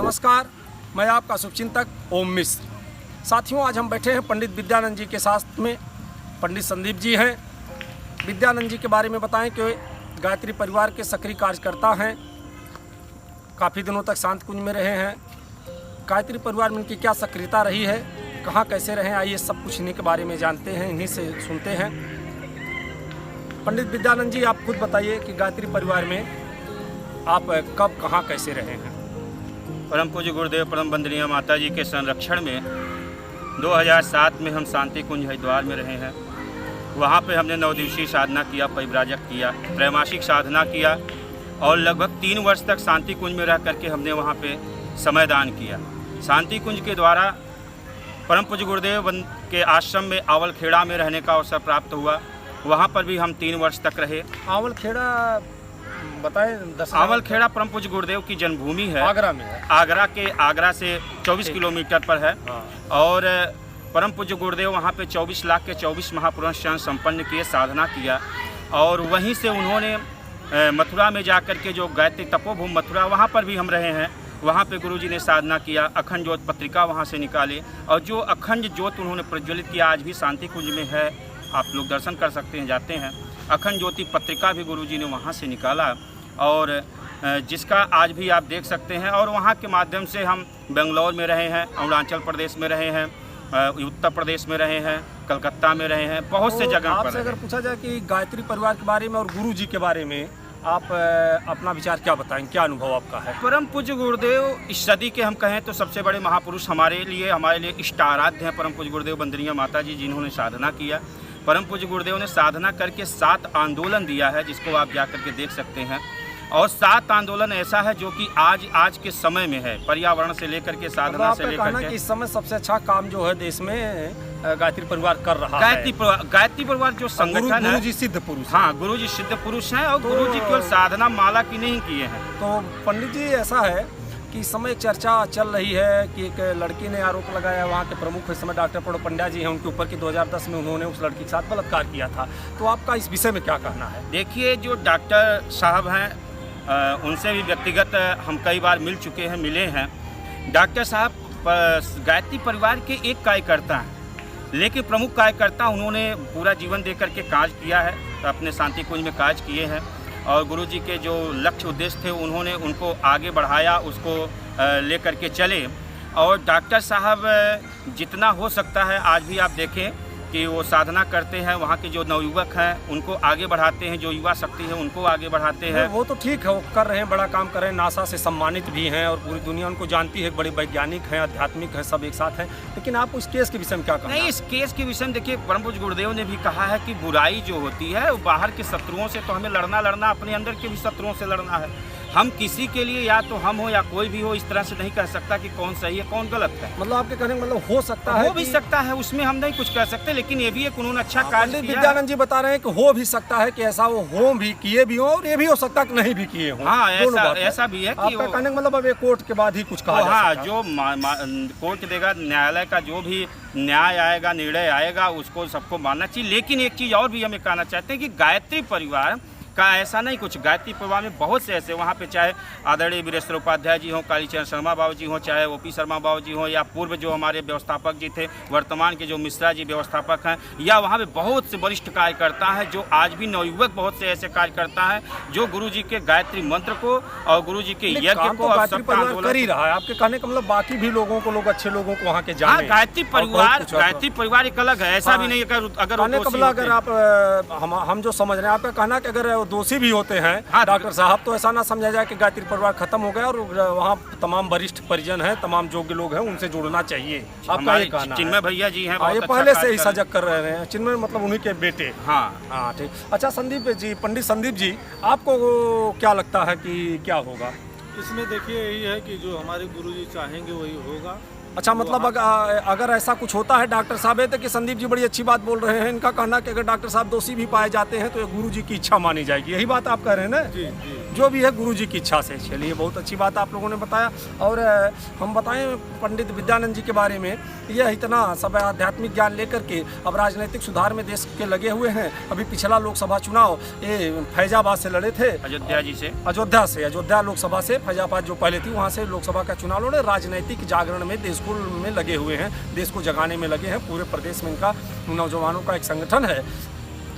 नमस्कार, मैं आपका शुभचिंतक ओम मिश्र। साथियों, आज हम बैठे हैं पंडित विद्यानंद जी के साथ में। पंडित संदीप जी हैं। विद्यानंद जी के बारे में बताएं कि गायत्री परिवार के सक्रिय कार्यकर्ता हैं। काफ़ी दिनों तक शांत कुंज में रहे हैं। गायत्री परिवार में इनकी क्या सक्रियता रही है, कहाँ कैसे रहे, आइए सब कुछ इन्हीं के बारे में जानते हैं, इन्हीं से सुनते हैं। पंडित विद्यानंद जी, आप खुद बताइए कि गायत्री परिवार में आप कब कहाँ कैसे रहे हैं। परम पूज्य गुरुदेव परम वंदनीय माता जी के संरक्षण में 2007 में हम शांति कुंज हरिद्वार में रहे हैं। वहाँ पे हमने 9 दिवसीय साधना किया, परिव्राजक किया, त्रैमासिक साधना किया और लगभग 3 वर्ष तक शांति कुंज में रह करके हमने वहाँ पे समय दान किया। शांति कुंज के द्वारा परम पूज्य गुरुदेव के आश्रम में आवलखेड़ा में रहने का अवसर प्राप्त हुआ। वहाँ पर भी हम 3 वर्ष तक रहे। आवलखेड़ा बताएं। आवलखेड़ा परम पूज्य गुरुदेव की जन्मभूमि है, आगरा में है। आगरा से 24 किलोमीटर पर है। और परम पूज्य गुरुदेव वहाँ पे 24 लाख के 24 महापुरुष चरण संपन्न किए, साधना किया। और वहीं से उन्होंने मथुरा में जाकर के जो गायत्री तपोभूमि मथुरा, वहाँ पर भी हम रहे हैं। वहाँ पे गुरुजी ने साधना किया, अखंड ज्योत पत्रिका वहाँ से निकाले और जो अखंड ज्योत उन्होंने प्रज्वलित किया आज भी शांति कुंज में है। आप लोग दर्शन कर सकते हैं, जाते हैं। अखंड ज्योति पत्रिका भी गुरुजी ने वहाँ से निकाला और जिसका आज भी आप देख सकते हैं। और वहाँ के माध्यम से हम बेंगलोर में रहे हैं, अरुणाचल प्रदेश में रहे हैं, उत्तर प्रदेश में रहे हैं, कलकत्ता में रहे हैं, बहुत से जगह पर। आपसे अगर पूछा जाए कि गायत्री परिवार के बारे में और गुरुजी के बारे में आप अपना विचार क्या बताएं, क्या अनुभव आपका है। परम पूज्य गुरुदेव इस सदी के हम कहें तो सबसे बड़े महापुरुष हमारे लिए इष्ट आराध्य हैं। परम पूज्य गुरुदेव वंदनीय माता जी, जिन्होंने साधना किया। परम पूज्य गुरुदेव ने साधना करके 7 आंदोलन दिया है, जिसको आप जा करके देख सकते हैं। और 7 आंदोलन ऐसा है जो कि आज के समय में है, पर्यावरण से लेकर के साधना से लेकर के। इस समय सबसे अच्छा काम जो है देश में गायत्री परिवार कर रहा है। गायत्री परिवार जो संगठन है, गुरुजी सिद्ध पुरुष। हाँ, गुरुजी सिद्ध पुरुष हैं और गुरुजी केवल साधना माला की नहीं किए हैं। तो पंडित जी, ऐसा है कि इस समय चर्चा चल रही है कि एक लड़की ने आरोप लगाया, वहाँ के प्रमुख इस समय डॉक्टर प्रणव पंड्या जी हैं, उनके ऊपर कि 2010 में उन्होंने उस लड़की के साथ बलात्कार किया था। तो आपका इस विषय में क्या कहना है। देखिए, जो डॉक्टर साहब हैं उनसे भी व्यक्तिगत हम कई बार मिल चुके हैं, मिले हैं। डॉक्टर साहब गायत्री परिवार के एक कार्यकर्ता हैं, लेकिन प्रमुख कार्यकर्ता उन्होंने पूरा जीवन दे करके कार्य किया है, तो अपने शांति कुंज में कार्य किए हैं। और गुरुजी के जो लक्ष्य उद्देश्य थे उन्होंने उनको आगे बढ़ाया, उसको लेकर के चले। और डॉक्टर साहब जितना हो सकता है आज भी आप देखें कि वो साधना करते हैं। वहाँ के जो नवयुवक हैं उनको आगे बढ़ाते हैं, जो युवा शक्ति है उनको आगे बढ़ाते हैं। वो तो ठीक है, वो कर रहे हैं, बड़ा काम कर रहे हैं, नासा से सम्मानित भी हैं और पूरी दुनिया उनको जानती है, बड़े वैज्ञानिक हैं, आध्यात्मिक हैं, सब एक साथ हैं। लेकिन आप उस केस के विषय में क्या कहना है। नहीं, इस केस के विषय में देखिए, परम पूज्य गुरुदेव ने भी कहा है कि बुराई जो होती है वो बाहर के शत्रुओं से तो हमें लड़ना, अपने अंदर के भी शत्रुओं से लड़ना है। हम किसी के लिए, या तो हम हो या कोई भी हो, इस तरह से नहीं कह सकता कि कौन सही है कौन गलत है। मतलब आपके कहने मतलब हो सकता है, हो भी सकता है, उसमें हम नहीं कुछ कह सकते। लेकिन ये भी एक उन्होंने अच्छा कार्य किया। विद्यानंद जी बता रहे हैं कि हो भी सकता है कि ऐसा वो हो भी किए भी हो और ये भी हो सकता है कि नहीं भी किए हो। हाँ, ऐसा भी है कि आपका कहने का मतलब अब ये कोर्ट के बाद ही कुछ कहा जा सकता है। जो कोर्ट देगा, न्यायालय का जो भी न्याय आएगा, निर्णय आएगा, उसको सबको मानना चाहिए। लेकिन एक चीज़ और भी हमें कहना चाहते हैं कि गायत्री परिवार का ऐसा नहीं कुछ, गायत्री परिवार में बहुत से ऐसे, वहाँ पे चाहे आदरणीय वीरेश्वर उपाध्याय जी हों, कालीचरण शर्मा बाबू जी हों, चाहे ओपी शर्मा बाबू जी हों, या पूर्व जो हमारे व्यवस्थापक जी थे, वर्तमान के जो मिश्रा जी व्यवस्थापक हैं, या वहाँ पे बहुत से वरिष्ठ कार्यकर्ता हैं, जो आज भी नवयुवक बहुत से ऐसे कार्यकर्ता हैं जो गुरु जी के गायत्री मंत्र को और गुरु जी के यज्ञ को कर ही रहा है। आपके कहने का मतलब बाकी भी लोगों को, लोग अच्छे लोगों को वहाँ के जाने। गायत्री परिवार एक अलग है, ऐसा भी नहीं। अगर आप हम जो समझ रहे हैं, आपका कहना कि अगर दोषी भी होते हैं डॉक्टर साहब, तो ऐसा ना समझा जाए कि गायत्री परिवार खत्म हो गया और वहाँ तमाम वरिष्ठ परिजन हैं, तमाम योग्य लोग हैं, उनसे जुड़ना चाहिए। आपका ये कहना है। चिन्मय भैया जी हैं, ये पहले से ही सजग कर रहे हैं। चिन्मय मतलब उन्हीं के बेटे। हाँ, ठीक। अच्छा संदीप जी, पंडित संदीप जी, आपको क्या लगता है कि क्या होगा इसमें। देखिए, यही है कि जो हमारे गुरुजी चाहेंगे वही होगा। अच्छा, मतलब अगर ऐसा कुछ होता है डॉक्टर साहब, है तो कि संदीप जी बड़ी अच्छी बात बोल रहे हैं, इनका कहना कि अगर डॉक्टर साहब दोषी भी पाए जाते हैं तो ये गुरु जी की इच्छा मानी जाएगी, यही बात आप कह रहे हैं ना? जी जी। जो भी है गुरु जी की इच्छा से। चलिए, बहुत अच्छी बात आप लोगों ने बताया। और हम बताएं पंडित विद्यानंद जी के बारे में, यह इतना सब आध्यात्मिक ज्ञान लेकर के अब राजनीतिक सुधार में देश के लगे हुए हैं। अभी पिछला लोकसभा चुनाव ये फैजाबाद से लड़े थे, अयोध्या लोकसभा से, फैजाबाद जो पहले थी वहाँ से लोकसभा का चुनाव लड़े। राजनीतिक जागरण में देश को में लगे हुए हैं, देश को जगाने में लगे हैं। पूरे प्रदेश में इनका नौजवानों का एक संगठन है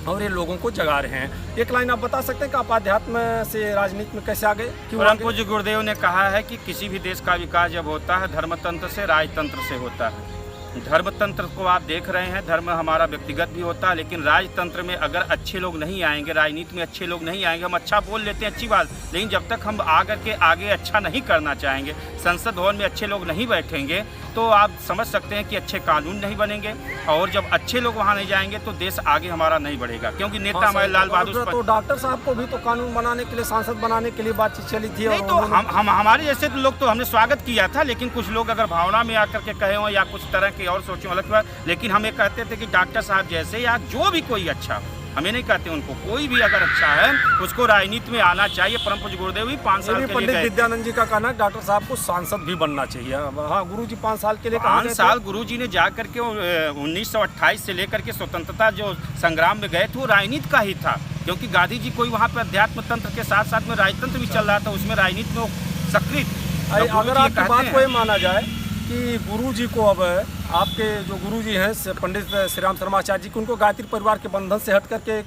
और ये लोगों को जगा रहे हैं। एक लाइन आप बता सकते हैं कि आप अध्यात्म से राजनीति में कैसे आ गए? परम पूज्य गुरुदेव ने कहा है कि किसी भी देश का विकास जब होता है धर्मतंत्र से, राजतंत्र से होता है। धर्मतंत्र को आप देख रहे हैं, धर्म हमारा व्यक्तिगत भी होता है, लेकिन राजतंत्र में अगर अच्छे लोग नहीं आएंगे, राजनीति में अच्छे लोग नहीं आएंगे, हम अच्छा बोल लेते हैं, अच्छी बात, लेकिन जब तक हम आकर के आगे अच्छा नहीं करना चाहेंगे, संसद भवन में अच्छे लोग नहीं बैठेंगे, तो आप समझ सकते हैं कि अच्छे कानून नहीं बनेंगे। और जब अच्छे लोग वहाँ नहीं जाएंगे तो देश आगे हमारा नहीं बढ़ेगा, क्योंकि नेता हमारे लाल बहादुर। तो डॉक्टर साहब को भी तो कानून बनाने के लिए, सांसद बनाने के लिए बातचीत चली थी। नहीं, तो हम हमारे जैसे लोग तो हमने स्वागत किया था, लेकिन कुछ लोग अगर भावना में आकर के कहे हो या कुछ तरह की और सोचो अलग बात, लेकिन हम ये कहते थे कि डॉक्टर साहब जैसे या जो भी कोई अच्छा, हमें नहीं कहते उनको, कोई भी अगर अच्छा है उसको राजनीति में आना चाहिए। परम पूज्य गुरुदेव भी 5 साल के लिए पंडित विद्यानंद जी का कहना है डॉक्टर साहब को सांसद भी बनना चाहिए। हाँ, गुरु जी 5 साल के लिए 5 साल गुरु जी ने जा करके 1928 से लेकर के स्वतंत्रता जो संग्राम में गए थे वो राजनीति का ही था, क्योंकि गांधी जी कोई वहाँ पर अध्यात्म तंत्र के साथ साथ में राजतंत्र भी चल रहा था, उसमें राजनीति में सक्रिय। अगर आपकी बात को ये माना जाए कि गुरु जी को, अब आपके जो गुरु जी हैं पंडित श्री राम शर्मा आचार्य जी को, उनको गायत्री परिवार के बंधन से हट करके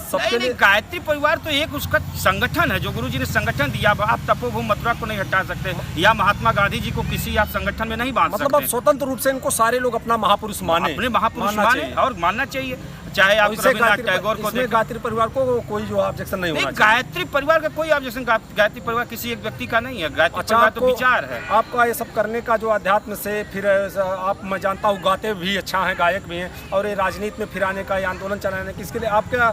सबके लिए गायत्री परिवार तो एक उसका संगठन है जो गुरु जी ने संगठन दिया। आप तपोभूमि मथुरा को नहीं हटा सकते, या महात्मा गांधी जी को किसी आप संगठन में नहीं बांध सकते। मतलब अब स्वतंत्र रूप से इनको सारे लोग अपना महापुरुष माने, अपने महापुरुष माने और मानना चाहिए। चाहे आप रविन्द्रनाथ टैगोर को देखें, गायत्री परिवार को कोई जो ऑब्जेक्शन नहीं होना चाहिए। गायत्री परिवार का कोई ऑब्जेक्शन, गायत्री परिवार किसी एक व्यक्ति का नहीं है, गायत्री परिवार तो विचार है। आपका ये सब करने का जो अध्यात्म से, फिर आप, मैं जानता हूँ गाते भी अच्छा है, गायक भी हैं, और ये राजनीति में फिर आने का, ये आंदोलन चलाने की, इसके लिए आपका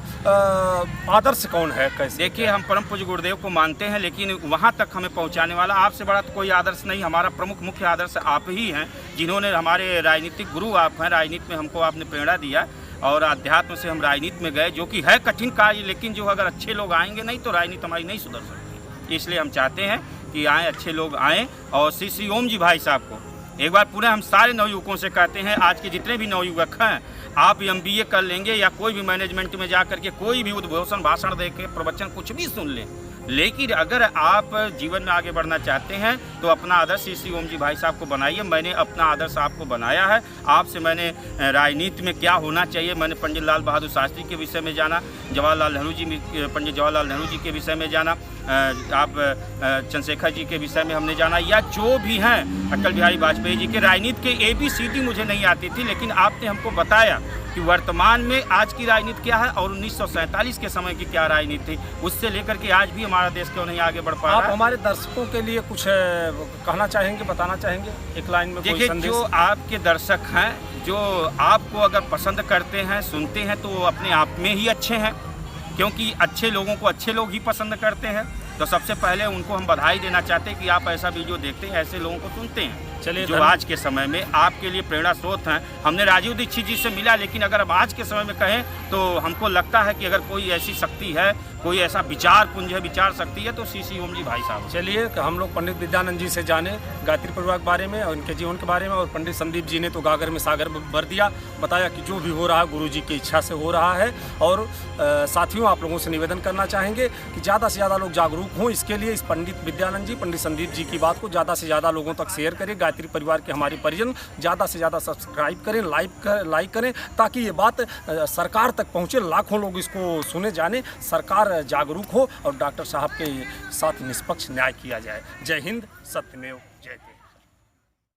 आदर्श कौन है? कैसे? देखिए, हम परम पूज्य गुरुदेव को मानते हैं, लेकिन वहाँ तक हमें पहुँचाने वाला आपसे बड़ा तो कोई आदर्श नहीं। हमारा प्रमुख मुख्य आदर्श आप ही हैं, जिन्होंने हमारे राजनीतिक गुरु आप हैं, राजनीति में हमको आपने प्रेरणा दिया और अध्यात्म से हम राजनीति में गए, जो कि है कठिन कार्य, लेकिन जो अगर अच्छे लोग आएंगे नहीं तो राजनीति हमारी नहीं सुधर सकती। इसलिए हम चाहते हैं कि आए, अच्छे लोग आएँ। और श्री ओम जी भाई साहब को एक बार पुनः हम सारे नवयुवकों से कहते हैं, आज के जितने भी नवयुवक हैं, आप MBA कर लेंगे या कोई भी मैनेजमेंट में जा करके कोई भी उद्घोषण भाषण दे के प्रवचन कुछ भी सुन लें, लेकिन अगर आप जीवन में आगे बढ़ना चाहते हैं तो अपना आदर्श श्री ओम जी भाई साहब को बनाइए। मैंने अपना आदर्श आपको बनाया है। आपसे मैंने राजनीति में क्या होना चाहिए, मैंने पंडित लाल बहादुर शास्त्री के विषय में जाना, जवाहरलाल नेहरू जी, पंडित जवाहरलाल नेहरू जी के विषय में जाना, आप चंद्रशेखर जी के विषय में हमने जाना, या जो भी हैं अटल बिहारी वाजपेयी जी के। राजनीति के ABCD मुझे नहीं आती थी, लेकिन आपने हमको बताया कि वर्तमान में आज की राजनीति क्या है और 1947 के समय की क्या राजनीति थी, उससे लेकर के आज भी हमारा देश क्यों नहीं आगे बढ़ पा रहा है। आप हमारे दर्शकों के लिए कुछ कहना चाहेंगे, बताना चाहेंगे एक लाइन में? देखिए, जो आपके दर्शक हैं, जो आपको अगर पसंद करते हैं, सुनते हैं, तो वो अपने आप में ही अच्छे हैं, क्योंकि अच्छे लोगों को अच्छे लोग ही पसंद करते हैं। तो सबसे पहले उनको हम बधाई देना चाहते हैं कि आप ऐसा वीडियो देखते हैं, ऐसे लोगों को सुनते हैं। चलिए, जो आज के समय में आपके लिए प्रेरणा स्रोत हैं। हमने राजीव दीक्षित जी से मिला, लेकिन अगर हम आज के समय में कहें तो हमको लगता है कि अगर कोई ऐसी शक्ति है, कोई ऐसा विचार पुंज है, विचार शक्ति है, तो श्री ओम जी भाई साहब। चलिए, हम लोग पंडित विद्यानंद जी से जाने गायत्री परिवार के बारे में और उनके जीवन के बारे में। और पंडित संदीप जी ने तो गागर में सागर भर दिया, बताया कि जो भी हो रहा है गुरु जी की इच्छा से हो रहा है। और साथियों, आप लोगों से निवेदन करना चाहेंगे कि ज़्यादा से ज़्यादा लोग जागरूक हों। इसके लिए इस पंडित विद्यानंद जी, पंडित संदीप जी की बात को ज़्यादा से ज़्यादा लोगों तक शेयर करें। गायत्री परिवार के हमारे परिजन ज़्यादा से ज़्यादा सब्सक्राइब करें, लाइक करें, ताकि ये बात सरकार तक पहुँचे, लाखों लोग इसको सुने जाने, सरकार जागरूक हो और डॉक्टर साहब के साथ निष्पक्ष न्याय किया जाए। जय हिंद, सत्यमेव जयते।